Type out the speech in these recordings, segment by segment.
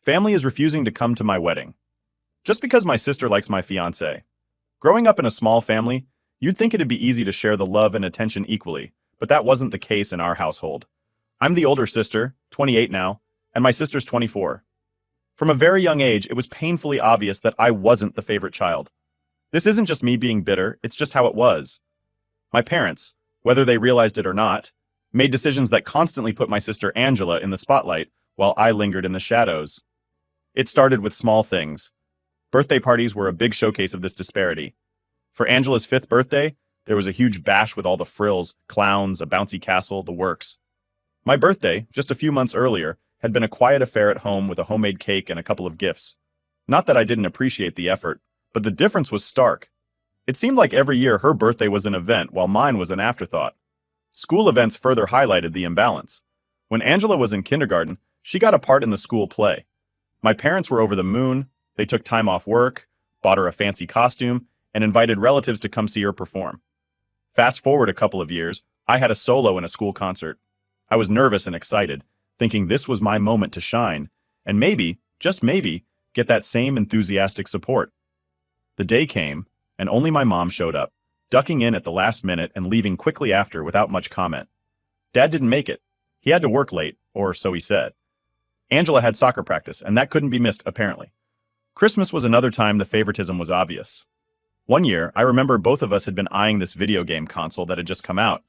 Family is refusing to come to my wedding. Just because my sister likes my fiancé. Growing up in a small family, you'd think it'd be easy to share the love and attention equally, but that wasn't the case in our household. I'm the older sister, 28 now, and my sister's 24. From a very young age, it was painfully obvious that I wasn't the favorite child. This isn't just me being bitter, it's just how it was. My parents, whether they realized it or not, made decisions that constantly put my sister Angela in the spotlight while I lingered in the shadows. It started with small things. Birthday parties were a big showcase of this disparity. For Angela's 5th birthday, there was a huge bash with all the frills, clowns, a bouncy castle, the works. My birthday, just a few months earlier, had been a quiet affair at home with a homemade cake and a couple of gifts. Not that I didn't appreciate the effort, but the difference was stark. It seemed like every year her birthday was an event while mine was an afterthought. School events further highlighted the imbalance. When Angela was in kindergarten, she got a part in the school play. My parents were over the moon, they took time off work, bought her a fancy costume, and invited relatives to come see her perform. Fast forward a couple of years, I had a solo in a school concert. I was nervous and excited, thinking this was my moment to shine, and maybe, just maybe, get that same enthusiastic support. The day came, and only my mom showed up, ducking in at the last minute and leaving quickly after without much comment. Dad didn't make it. He had to work late, or so he said. Angela had soccer practice, and that couldn't be missed, apparently. Christmas was another time the favoritism was obvious. One year, I remember both of us had been eyeing this video game console that had just come out.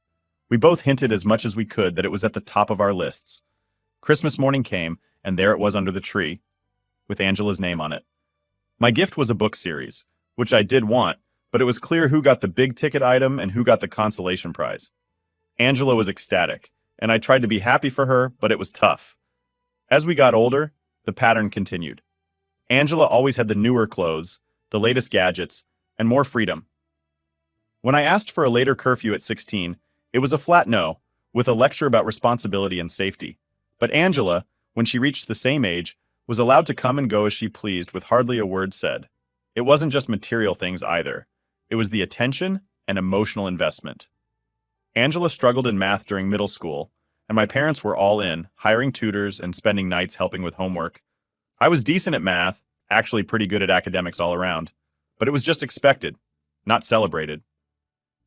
We both hinted as much as we could that it was at the top of our lists. Christmas morning came, and there it was under the tree, with Angela's name on it. My gift was a book series, which I did want, but it was clear who got the big-ticket item and who got the consolation prize. Angela was ecstatic, and I tried to be happy for her, but it was tough. As we got older, the pattern continued. Angela always had the newer clothes, the latest gadgets, and more freedom. When I asked for a later curfew at 16, it was a flat no, with a lecture about responsibility and safety. But Angela, when she reached the same age, was allowed to come and go as she pleased with hardly a word said. It wasn't just material things either. It was the attention and emotional investment. Angela struggled in math during middle school, and my parents were all in, hiring tutors and spending nights helping with homework. I was decent at math, actually pretty good at academics all around, but it was just expected, not celebrated.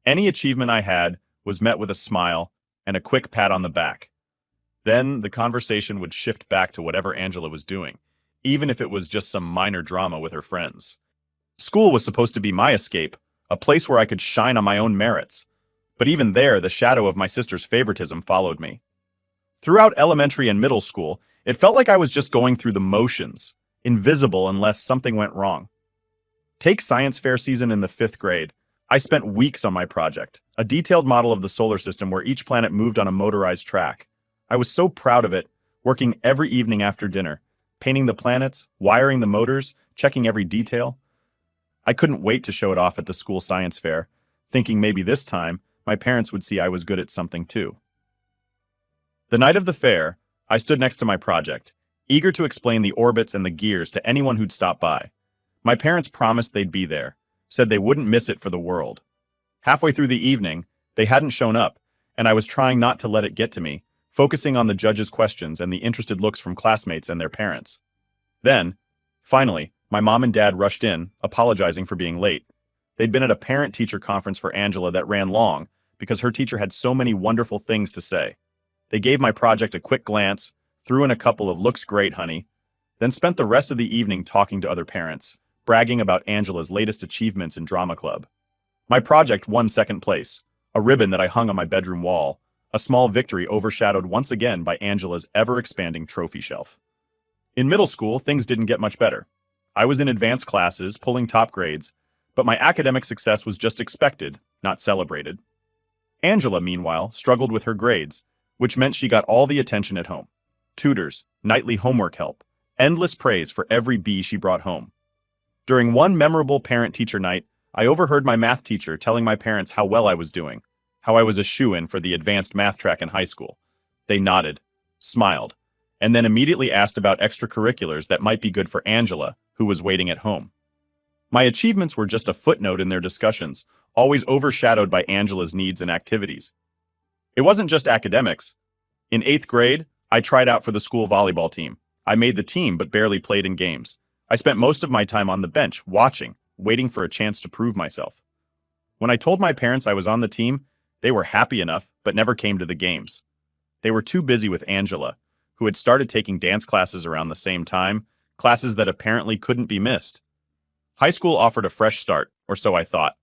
Any achievement I had was met with a smile and a quick pat on the back. Then the conversation would shift back to whatever Angela was doing, even if it was just some minor drama with her friends. School was supposed to be my escape, a place where I could shine on my own merits. But even there, the shadow of my sister's favoritism followed me. Throughout elementary and middle school, it felt like I was just going through the motions, invisible unless something went wrong. Take science fair season in the 5th grade. I spent weeks on my project, a detailed model of the solar system where each planet moved on a motorized track. I was so proud of it, working every evening after dinner, painting the planets, wiring the motors, checking every detail. I couldn't wait to show it off at the school science fair, thinking maybe this time my parents would see I was good at something too. The night of the fair, I stood next to my project, eager to explain the orbits and the gears to anyone who'd stop by. My parents promised they'd be there, said they wouldn't miss it for the world. Halfway through the evening, they hadn't shown up, and I was trying not to let it get to me, focusing on the judges' questions and the interested looks from classmates and their parents. Then, finally, my mom and dad rushed in, apologizing for being late. They'd been at a parent-teacher conference for Angela that ran long because her teacher had so many wonderful things to say. They gave my project a quick glance, threw in a couple of "looks great, honey," then spent the rest of the evening talking to other parents, bragging about Angela's latest achievements in drama club. My project won 2nd place, a ribbon that I hung on my bedroom wall, a small victory overshadowed once again by Angela's ever-expanding trophy shelf. In middle school, things didn't get much better. I was in advanced classes, pulling top grades, but my academic success was just expected, not celebrated. Angela, meanwhile, struggled with her grades, which meant she got all the attention at home. Tutors, nightly homework help, endless praise for every B she brought home. During one memorable parent-teacher night, I overheard my math teacher telling my parents how well I was doing, how I was a shoo-in for the advanced math track in high school. They nodded, smiled, and then immediately asked about extracurriculars that might be good for Angela, who was waiting at home. My achievements were just a footnote in their discussions, always overshadowed by Angela's needs and activities. It wasn't just academics. In 8th grade, I tried out for the school volleyball team, I made the team but barely played in games. I spent most of my time on the bench, watching, waiting for a chance to prove myself. When I told my parents I was on the team, they were happy enough but never came to the games. They were too busy with Angela, who had started taking dance classes around the same time, classes that apparently couldn't be missed. High school offered a fresh start, or so I thought.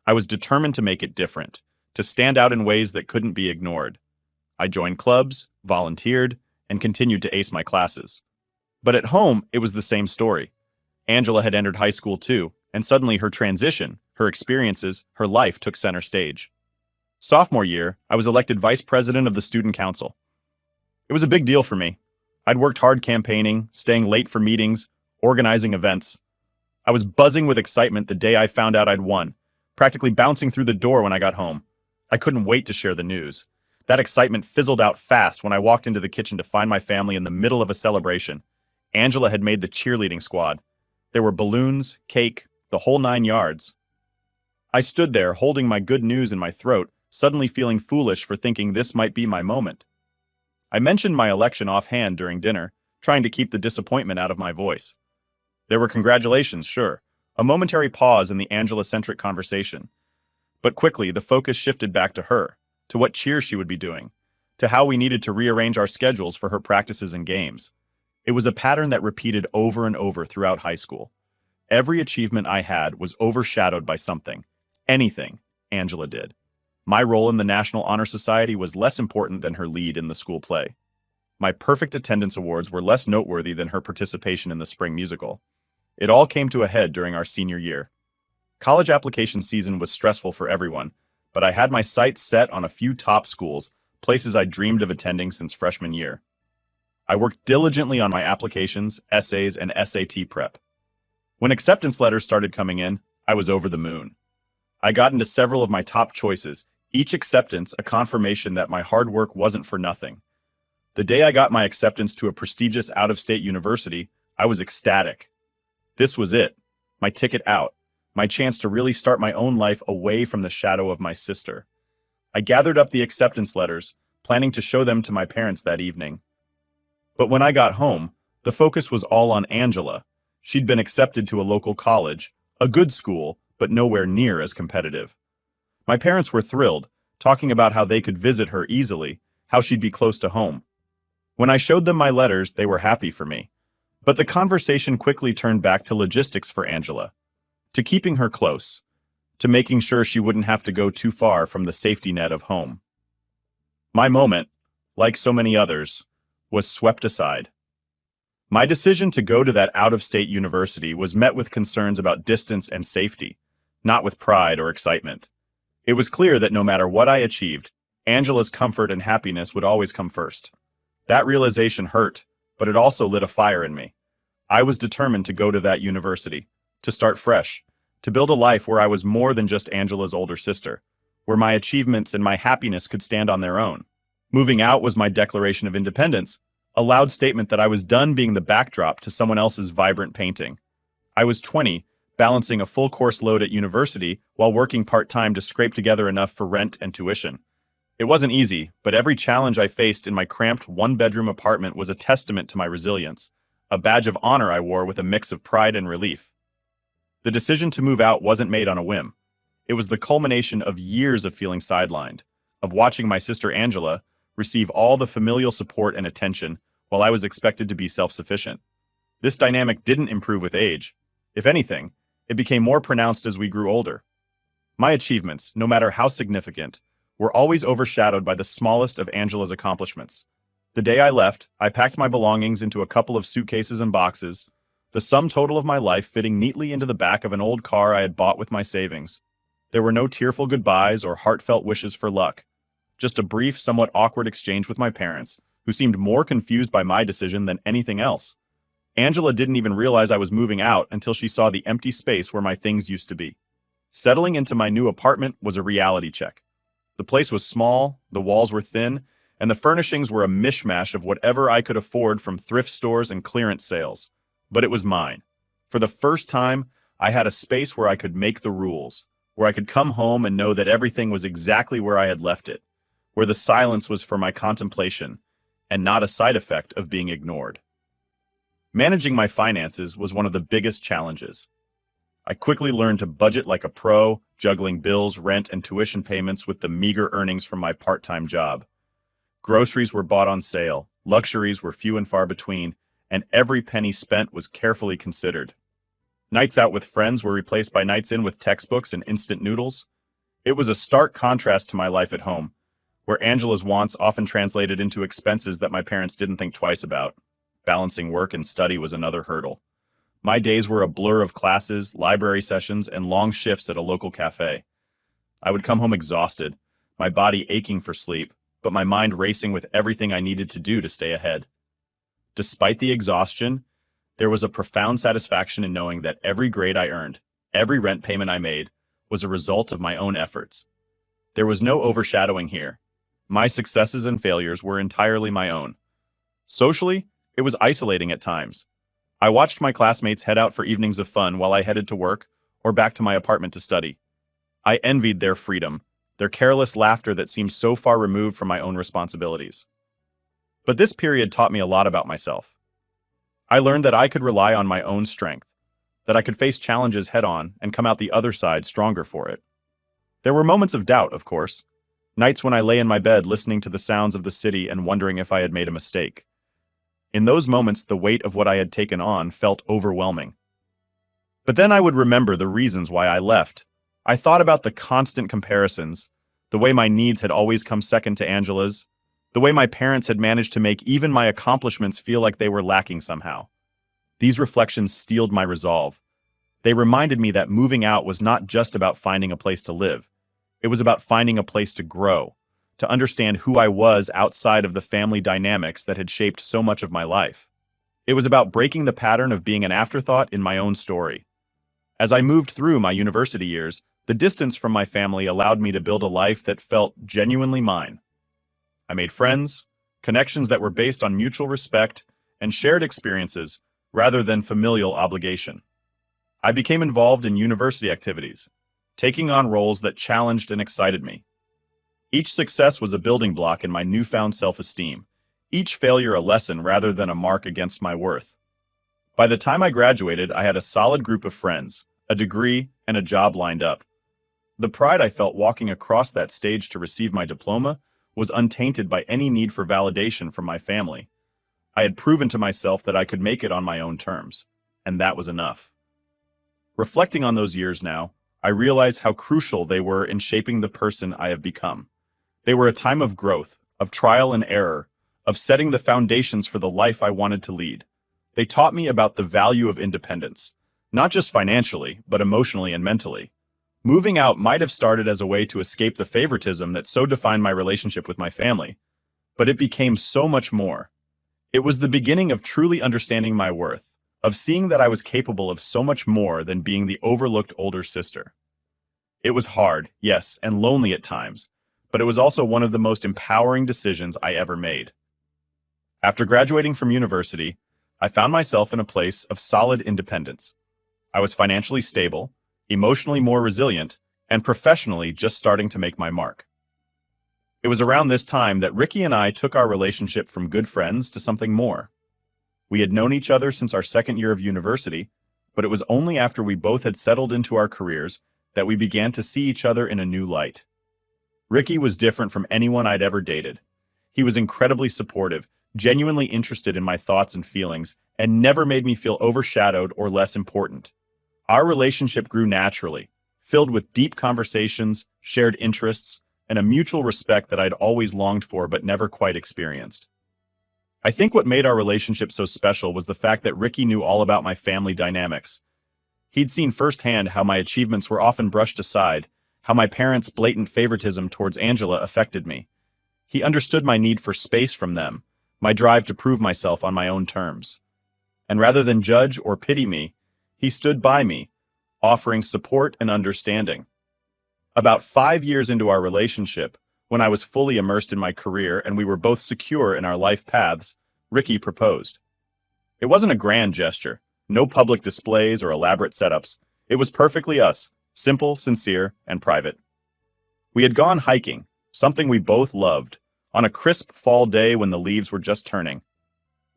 I was determined to make it different, to stand out in ways that couldn't be ignored. I joined clubs, volunteered, and continued to ace my classes. But at home, it was the same story. Angela had entered high school too, and suddenly her transition, her experiences, her life took center stage. Sophomore year, I was elected vice president of the student council. It was a big deal for me. I'd worked hard campaigning, staying late for meetings, organizing events. I was buzzing with excitement the day I found out I'd won, practically bouncing through the door when I got home. I couldn't wait to share the news. That excitement fizzled out fast when I walked into the kitchen to find my family in the middle of a celebration. Angela had made the cheerleading squad. There were balloons, cake, the whole 9 yards. I stood there holding my good news in my throat, suddenly feeling foolish for thinking this might be my moment. I mentioned my election offhand during dinner, trying to keep the disappointment out of my voice. There were congratulations, sure, a momentary pause in the Angela-centric conversation. But quickly, the focus shifted back to her, to what cheer she would be doing, to how we needed to rearrange our schedules for her practices and games. It was a pattern that repeated over and over throughout high school. Every achievement I had was overshadowed by something, anything, Angela did. My role in the National Honor Society was less important than her lead in the school play. My perfect attendance awards were less noteworthy than her participation in the spring musical. It all came to a head during our senior year. College application season was stressful for everyone, but I had my sights set on a few top schools, places I dreamed of attending since freshman year. I worked diligently on my applications, essays, and SAT prep. When acceptance letters started coming in, I was over the moon. I got into several of my top choices, each acceptance a confirmation that my hard work wasn't for nothing. The day I got my acceptance to a prestigious out-of-state university, I was ecstatic. This was it, my ticket out, my chance to really start my own life away from the shadow of my sister. I gathered up the acceptance letters, planning to show them to my parents that evening. But when I got home, the focus was all on Angela. She'd been accepted to a local college, a good school, but nowhere near as competitive. My parents were thrilled, talking about how they could visit her easily, how she'd be close to home. When I showed them my letters, they were happy for me. But the conversation quickly turned back to logistics for Angela, to keeping her close, to making sure she wouldn't have to go too far from the safety net of home. My moment, like so many others, was swept aside. My decision to go to that out-of-state university was met with concerns about distance and safety, not with pride or excitement. It was clear that no matter what I achieved, Angela's comfort and happiness would always come first. That realization hurt, but it also lit a fire in me. I was determined to go to that university, to start fresh, to build a life where I was more than just Angela's older sister, where my achievements and my happiness could stand on their own. Moving out was my declaration of independence, a loud statement that I was done being the backdrop to someone else's vibrant painting. I was 20, balancing a full course load at university while working part-time to scrape together enough for rent and tuition. It wasn't easy, but every challenge I faced in my cramped one-bedroom apartment was a testament to my resilience, a badge of honor I wore with a mix of pride and relief. The decision to move out wasn't made on a whim. It was the culmination of years of feeling sidelined, of watching my sister Angela receive all the familial support and attention while I was expected to be self-sufficient. This dynamic didn't improve with age. If anything, it became more pronounced as we grew older. My achievements, no matter how significant, were always overshadowed by the smallest of Angela's accomplishments. The day I left, I packed my belongings into a couple of suitcases and boxes, the sum total of my life fitting neatly into the back of an old car I had bought with my savings. There were no tearful goodbyes or heartfelt wishes for luck. Just a brief, somewhat awkward exchange with my parents, who seemed more confused by my decision than anything else. Angela didn't even realize I was moving out until she saw the empty space where my things used to be. Settling into my new apartment was a reality check. The place was small, the walls were thin, and the furnishings were a mishmash of whatever I could afford from thrift stores and clearance sales. But it was mine. For the first time, I had a space where I could make the rules, where I could come home and know that everything was exactly where I had left it, where the silence was for my contemplation, and not a side effect of being ignored. Managing my finances was one of the biggest challenges. I quickly learned to budget like a pro, juggling bills, rent, and tuition payments with the meager earnings from my part-time job. Groceries were bought on sale, luxuries were few and far between, and every penny spent was carefully considered. Nights out with friends were replaced by nights in with textbooks and instant noodles. It was a stark contrast to my life at home, where Angela's wants often translated into expenses that my parents didn't think twice about. Balancing work and study was another hurdle. My days were a blur of classes, library sessions, and long shifts at a local cafe. I would come home exhausted, my body aching for sleep, but my mind racing with everything I needed to do to stay ahead. Despite the exhaustion, there was a profound satisfaction in knowing that every grade I earned, every rent payment I made, was a result of my own efforts. There was no overshadowing here. My successes and failures were entirely my own. Socially, it was isolating at times. I watched my classmates head out for evenings of fun while I headed to work or back to my apartment to study. I envied their freedom, their careless laughter that seemed so far removed from my own responsibilities. But this period taught me a lot about myself. I learned that I could rely on my own strength, that I could face challenges head-on and come out the other side stronger for it. There were moments of doubt, of course, nights when I lay in my bed listening to the sounds of the city and wondering if I had made a mistake. In those moments, the weight of what I had taken on felt overwhelming. But then I would remember the reasons why I left. I thought about the constant comparisons, the way my needs had always come second to Angela's, the way my parents had managed to make even my accomplishments feel like they were lacking somehow. These reflections steeled my resolve. They reminded me that moving out was not just about finding a place to live. It was about finding a place to grow, to understand who I was outside of the family dynamics that had shaped so much of my life. It was about breaking the pattern of being an afterthought in my own story. As I moved through my university years, the distance from my family allowed me to build a life that felt genuinely mine. I made friends, connections that were based on mutual respect and shared experiences rather than familial obligation. I became involved in university activities, taking on roles that challenged and excited me. Each success was a building block in my newfound self-esteem, each failure a lesson rather than a mark against my worth. By the time I graduated, I had a solid group of friends, a degree, and a job lined up. The pride I felt walking across that stage to receive my diploma was untainted by any need for validation from my family. I had proven to myself that I could make it on my own terms, and that was enough. Reflecting on those years now, I realize how crucial they were in shaping the person I have become. They were a time of growth, of trial and error, of setting the foundations for the life I wanted to lead. They taught me about the value of independence, not just financially, but emotionally and mentally. Moving out might have started as a way to escape the favoritism that so defined my relationship with my family, but it became so much more. It was the beginning of truly understanding my worth, of seeing that I was capable of so much more than being the overlooked older sister. It was hard, yes, and lonely at times, but it was also one of the most empowering decisions I ever made. After graduating from university, I found myself in a place of solid independence. I was financially stable, emotionally more resilient, and professionally just starting to make my mark. It was around this time that Ricky and I took our relationship from good friends to something more. We had known each other since our second year of university, but it was only after we both had settled into our careers that we began to see each other in a new light. Ricky was different from anyone I'd ever dated. He was incredibly supportive, genuinely interested in my thoughts and feelings, and never made me feel overshadowed or less important. Our relationship grew naturally, filled with deep conversations, shared interests, and a mutual respect that I'd always longed for but never quite experienced. I think what made our relationship so special was the fact that Ricky knew all about my family dynamics. He'd seen firsthand how my achievements were often brushed aside, how my parents' blatant favoritism towards Angela affected me. He understood my need for space from them, my drive to prove myself on my own terms. And rather than judge or pity me, he stood by me, offering support and understanding. About 5 years into our relationship, when I was fully immersed in my career and we were both secure in our life paths, Ricky proposed. It wasn't a grand gesture, no public displays or elaborate setups. It was perfectly us, simple, sincere, and private. We had gone hiking, something we both loved, on a crisp fall day when the leaves were just turning.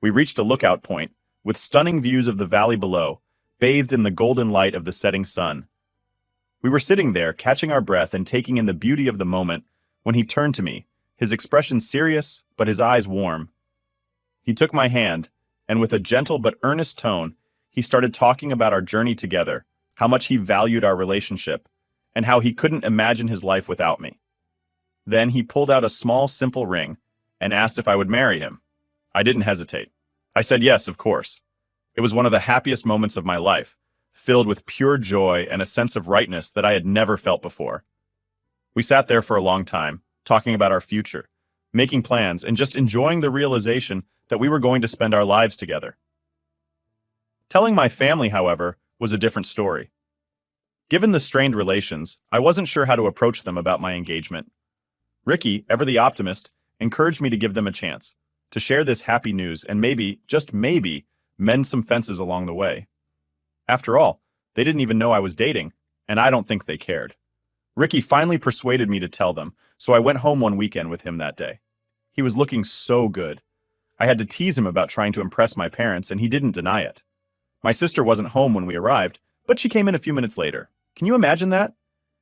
We reached a lookout point, with stunning views of the valley below, bathed in the golden light of the setting sun. We were sitting there, catching our breath and taking in the beauty of the moment, when he turned to me, his expression serious, but his eyes warm. He took my hand, and with a gentle but earnest tone, he started talking about our journey together, how much he valued our relationship, and how he couldn't imagine his life without me. Then he pulled out a small, simple ring and asked if I would marry him. I didn't hesitate. I said yes, of course. It was one of the happiest moments of my life, filled with pure joy and a sense of rightness that I had never felt before. We sat there for a long time, talking about our future, making plans, and just enjoying the realization that we were going to spend our lives together. Telling my family, however, was a different story. Given the strained relations, I wasn't sure how to approach them about my engagement. Ricky, ever the optimist, encouraged me to give them a chance, to share this happy news and maybe, just maybe, mend some fences along the way. After all, they didn't even know I was dating, and I don't think they cared. Ricky finally persuaded me to tell them, so I went home one weekend with him that day. He was looking so good. I had to tease him about trying to impress my parents, and he didn't deny it. My sister wasn't home when we arrived, but she came in a few minutes later. Can you imagine that?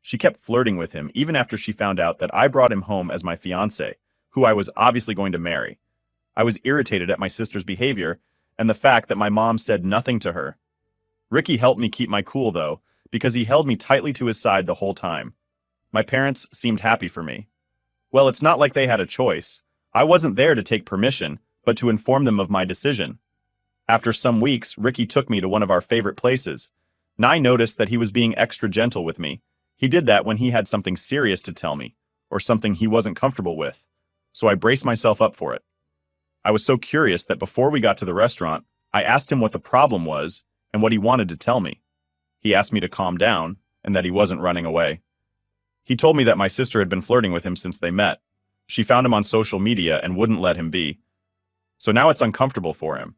She kept flirting with him even after she found out that I brought him home as my fiancé, who I was obviously going to marry. I was irritated at my sister's behavior and the fact that my mom said nothing to her. Ricky helped me keep my cool, though, because he held me tightly to his side the whole time. My parents seemed happy for me. Well, it's not like they had a choice. I wasn't there to take permission, but to inform them of my decision. After some weeks, Ricky took me to one of our favorite places. I noticed that he was being extra gentle with me. He did that when he had something serious to tell me, or something he wasn't comfortable with. So I braced myself up for it. I was so curious that before we got to the restaurant, I asked him what the problem was and what he wanted to tell me. He asked me to calm down and that he wasn't running away. He told me that my sister had been flirting with him since they met. She found him on social media and wouldn't let him be. So now it's uncomfortable for him.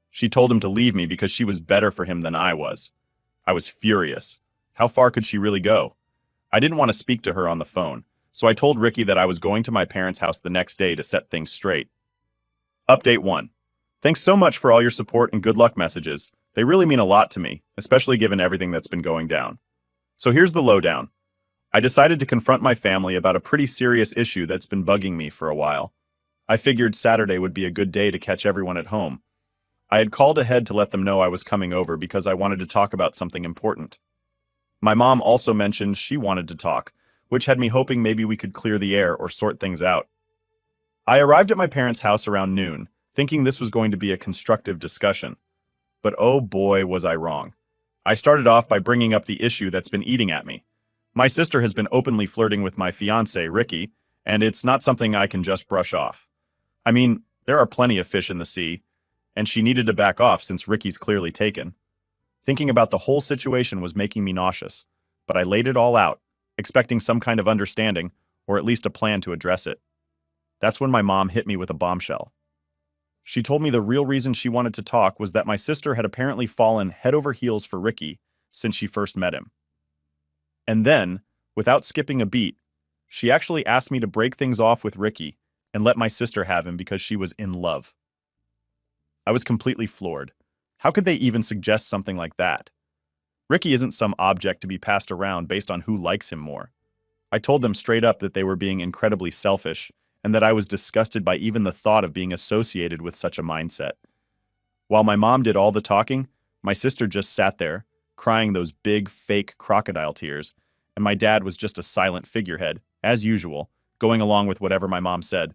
She told him to leave me because she was better for him than I was. I was furious. How far could she really go? I didn't want to speak to her on the phone, so I told Ricky that I was going to my parents' house the next day to set things straight. Update 1. Thanks so much for all your support and good luck messages. They really mean a lot to me, especially given everything that's been going down. So here's the lowdown. I decided to confront my family about a pretty serious issue that's been bugging me for a while. I figured Saturday would be a good day to catch everyone at home. I had called ahead to let them know I was coming over because I wanted to talk about something important. My mom also mentioned she wanted to talk, which had me hoping maybe we could clear the air or sort things out. I arrived at my parents' house around noon, thinking this was going to be a constructive discussion. But oh boy, was I wrong. I started off by bringing up the issue that's been eating at me. My sister has been openly flirting with my fiancé, Ricky, and it's not something I can just brush off. I mean, there are plenty of fish in the sea, and she needed to back off since Ricky's clearly taken. Thinking about the whole situation was making me nauseous, but I laid it all out, expecting some kind of understanding, or at least a plan to address it. That's when my mom hit me with a bombshell. She told me the real reason she wanted to talk was that my sister had apparently fallen head over heels for Ricky since she first met him. And then, without skipping a beat, she actually asked me to break things off with Ricky and let my sister have him because she was in love. I was completely floored. How could they even suggest something like that? Ricky isn't some object to be passed around based on who likes him more. I told them straight up that they were being incredibly selfish and that I was disgusted by even the thought of being associated with such a mindset. While my mom did all the talking, my sister just sat there, crying those big, fake crocodile tears, and my dad was just a silent figurehead, as usual, going along with whatever my mom said.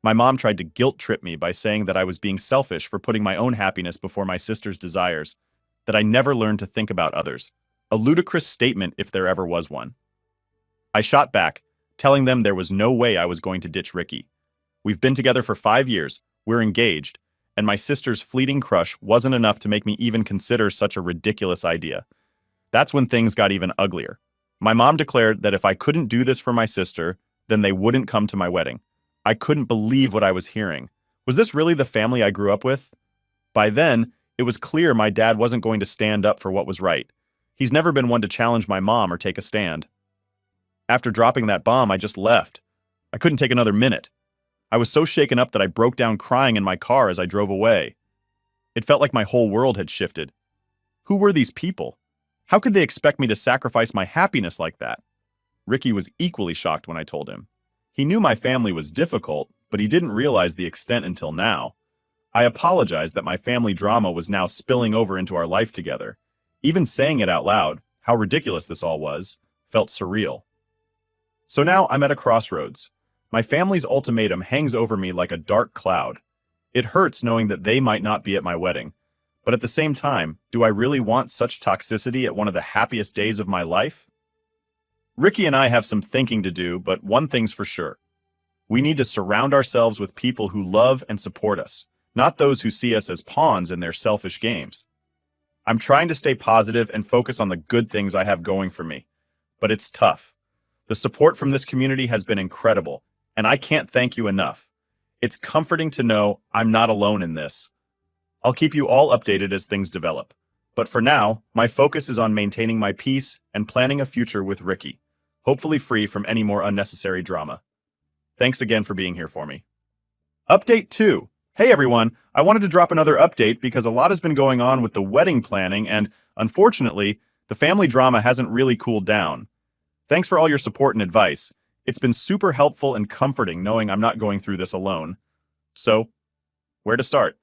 My mom tried to guilt-trip me by saying that I was being selfish for putting my own happiness before my sister's desires, that I never learned to think about others. A ludicrous statement if there ever was one. I shot back, telling them there was no way I was going to ditch Ricky. We've been together for 5 years, we're engaged, and my sister's fleeting crush wasn't enough to make me even consider such a ridiculous idea. That's when things got even uglier. My mom declared that if I couldn't do this for my sister, then they wouldn't come to my wedding. I couldn't believe what I was hearing. Was this really the family I grew up with? By then, it was clear my dad wasn't going to stand up for what was right. He's never been one to challenge my mom or take a stand. After dropping that bomb, I just left. I couldn't take another minute. I was so shaken up that I broke down crying in my car as I drove away. It felt like my whole world had shifted. Who were these people? How could they expect me to sacrifice my happiness like that? Ricky was equally shocked when I told him. He knew my family was difficult, but he didn't realize the extent until now. I apologized that my family drama was now spilling over into our life together. Even saying it out loud, how ridiculous this all was, felt surreal. So now I'm at a crossroads. My family's ultimatum hangs over me like a dark cloud. It hurts knowing that they might not be at my wedding. But at the same time, do I really want such toxicity at one of the happiest days of my life? Ricky and I have some thinking to do, but one thing's for sure. We need to surround ourselves with people who love and support us, not those who see us as pawns in their selfish games. I'm trying to stay positive and focus on the good things I have going for me, but it's tough. The support from this community has been incredible, and I can't thank you enough. It's comforting to know I'm not alone in this. I'll keep you all updated as things develop, but for now, my focus is on maintaining my peace and planning a future with Ricky, hopefully free from any more unnecessary drama. Thanks again for being here for me. Update 2. Hey everyone, I wanted to drop another update because a lot has been going on with the wedding planning and, unfortunately, the family drama hasn't really cooled down. Thanks for all your support and advice. It's been super helpful and comforting knowing I'm not going through this alone. So, where to start?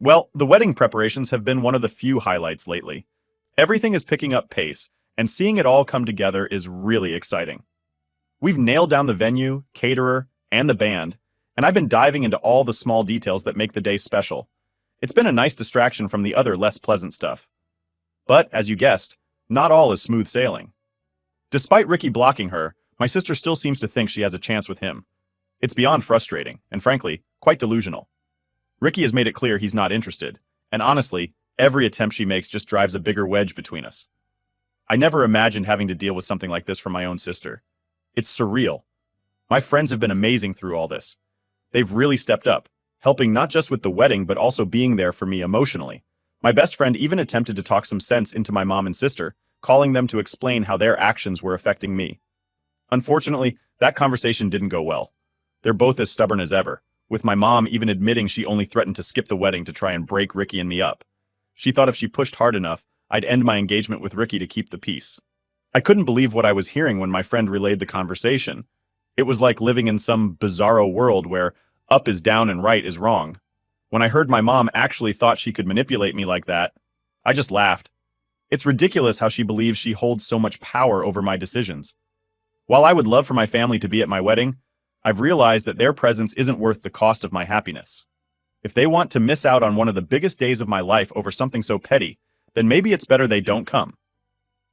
Well, the wedding preparations have been one of the few highlights lately. Everything is picking up pace, and seeing it all come together is really exciting. We've nailed down the venue, caterer, and the band, and I've been diving into all the small details that make the day special. It's been a nice distraction from the other less pleasant stuff. But, as you guessed, not all is smooth sailing. Despite Ricky blocking her, my sister still seems to think she has a chance with him. It's beyond frustrating, and frankly, quite delusional. Ricky has made it clear he's not interested, and honestly, every attempt she makes just drives a bigger wedge between us. I never imagined having to deal with something like this from my own sister. It's surreal. My friends have been amazing through all this. They've really stepped up, helping not just with the wedding but also being there for me emotionally. My best friend even attempted to talk some sense into my mom and sister, calling them to explain how their actions were affecting me. Unfortunately, that conversation didn't go well. They're both as stubborn as ever, with my mom even admitting she only threatened to skip the wedding to try and break Ricky and me up. She thought if she pushed hard enough, I'd end my engagement with Ricky to keep the peace. I couldn't believe what I was hearing when my friend relayed the conversation. It was like living in some bizarro world where up is down and right is wrong. When I heard my mom actually thought she could manipulate me like that, I just laughed. It's ridiculous how she believes she holds so much power over my decisions. While I would love for my family to be at my wedding, I've realized that their presence isn't worth the cost of my happiness. If they want to miss out on one of the biggest days of my life over something so petty, then maybe it's better they don't come.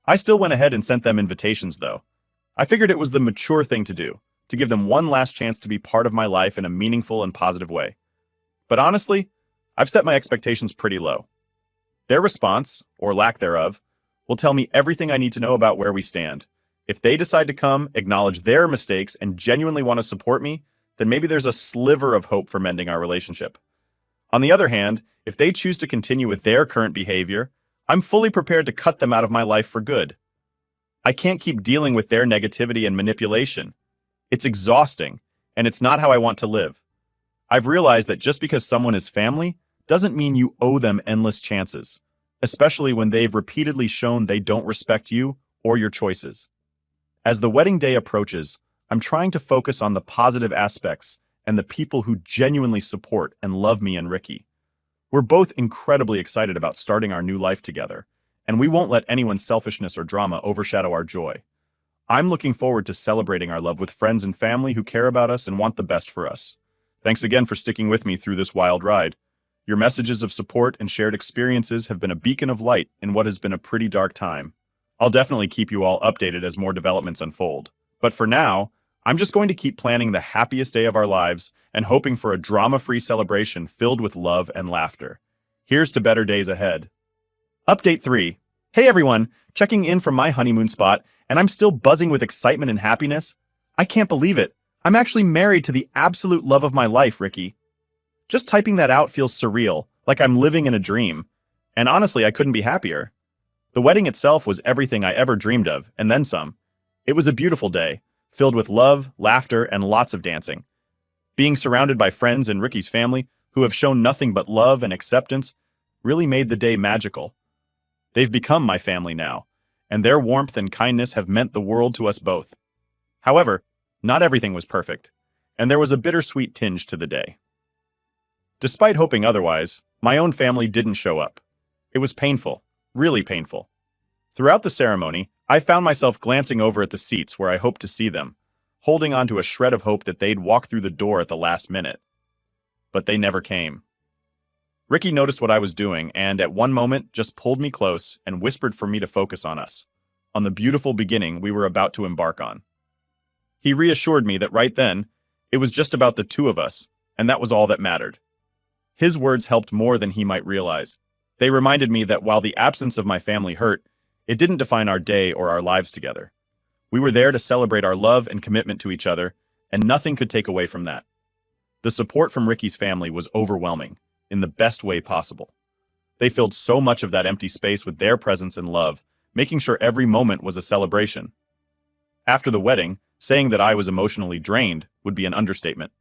I still went ahead and sent them invitations, though. I figured it was the mature thing to do, to give them one last chance to be part of my life in a meaningful and positive way. But honestly, I've set my expectations pretty low. Their response, or lack thereof, will tell me everything I need to know about where we stand. If they decide to come, acknowledge their mistakes, and genuinely want to support me, then maybe there's a sliver of hope for mending our relationship. On the other hand, if they choose to continue with their current behavior, I'm fully prepared to cut them out of my life for good. I can't keep dealing with their negativity and manipulation. It's exhausting, and it's not how I want to live. I've realized that just because someone is family doesn't mean you owe them endless chances, especially when they've repeatedly shown they don't respect you or your choices. As the wedding day approaches, I'm trying to focus on the positive aspects and the people who genuinely support and love me and Ricky. We're both incredibly excited about starting our new life together, and we won't let anyone's selfishness or drama overshadow our joy. I'm looking forward to celebrating our love with friends and family who care about us and want the best for us. Thanks again for sticking with me through this wild ride. Your messages of support and shared experiences have been a beacon of light in what has been a pretty dark time. I'll definitely keep you all updated as more developments unfold. But for now, I'm just going to keep planning the happiest day of our lives and hoping for a drama-free celebration filled with love and laughter. Here's to better days ahead. Update 3. Hey everyone, checking in from my honeymoon spot, and I'm still buzzing with excitement and happiness. I can't believe it. I'm actually married to the absolute love of my life, Ricky. Just typing that out feels surreal, like I'm living in a dream. And honestly, I couldn't be happier. The wedding itself was everything I ever dreamed of, and then some. It was a beautiful day, filled with love, laughter, and lots of dancing. Being surrounded by friends and Ricky's family, who have shown nothing but love and acceptance, really made the day magical. They've become my family now, and their warmth and kindness have meant the world to us both. However, not everything was perfect, and there was a bittersweet tinge to the day. Despite hoping otherwise, my own family didn't show up. It was painful, really painful. Throughout the ceremony, I found myself glancing over at the seats where I hoped to see them, holding on to a shred of hope that they'd walk through the door at the last minute. But they never came. Ricky noticed what I was doing and, at one moment, just pulled me close and whispered for me to focus on us, on the beautiful beginning we were about to embark on. He reassured me that right then, it was just about the two of us, and that was all that mattered. His words helped more than he might realize. They reminded me that while the absence of my family hurt, it didn't define our day or our lives together. We were there to celebrate our love and commitment to each other, and nothing could take away from that. The support from Ricky's family was overwhelming, in the best way possible. They filled so much of that empty space with their presence and love, making sure every moment was a celebration. After the wedding, saying that I was emotionally drained would be an understatement.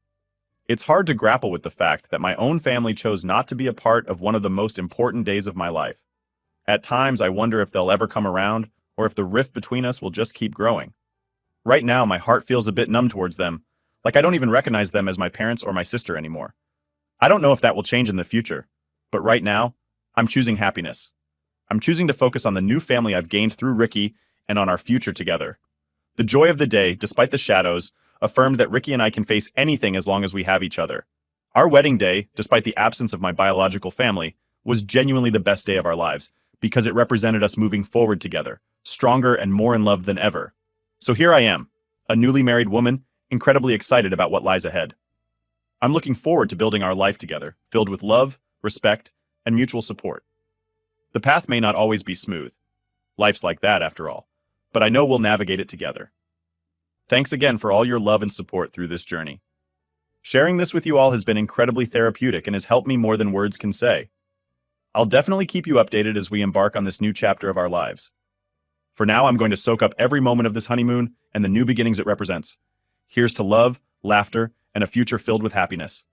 It's hard to grapple with the fact that my own family chose not to be a part of one of the most important days of my life. At times, I wonder if they'll ever come around, or if the rift between us will just keep growing. Right now, my heart feels a bit numb towards them, like I don't even recognize them as my parents or my sister anymore. I don't know if that will change in the future, but right now, I'm choosing happiness. I'm choosing to focus on the new family I've gained through Ricky and on our future together. The joy of the day, despite the shadows, affirmed that Ricky and I can face anything as long as we have each other. Our wedding day, despite the absence of my biological family, was genuinely the best day of our lives because it represented us moving forward together, stronger and more in love than ever. So here I am, a newly married woman, incredibly excited about what lies ahead. I'm looking forward to building our life together, filled with love, respect, and mutual support. The path may not always be smooth. Life's like that, after all. But I know we'll navigate it together. Thanks again for all your love and support through this journey. Sharing this with you all has been incredibly therapeutic and has helped me more than words can say. I'll definitely keep you updated as we embark on this new chapter of our lives. For now, I'm going to soak up every moment of this honeymoon and the new beginnings it represents. Here's to love, laughter, and a future filled with happiness.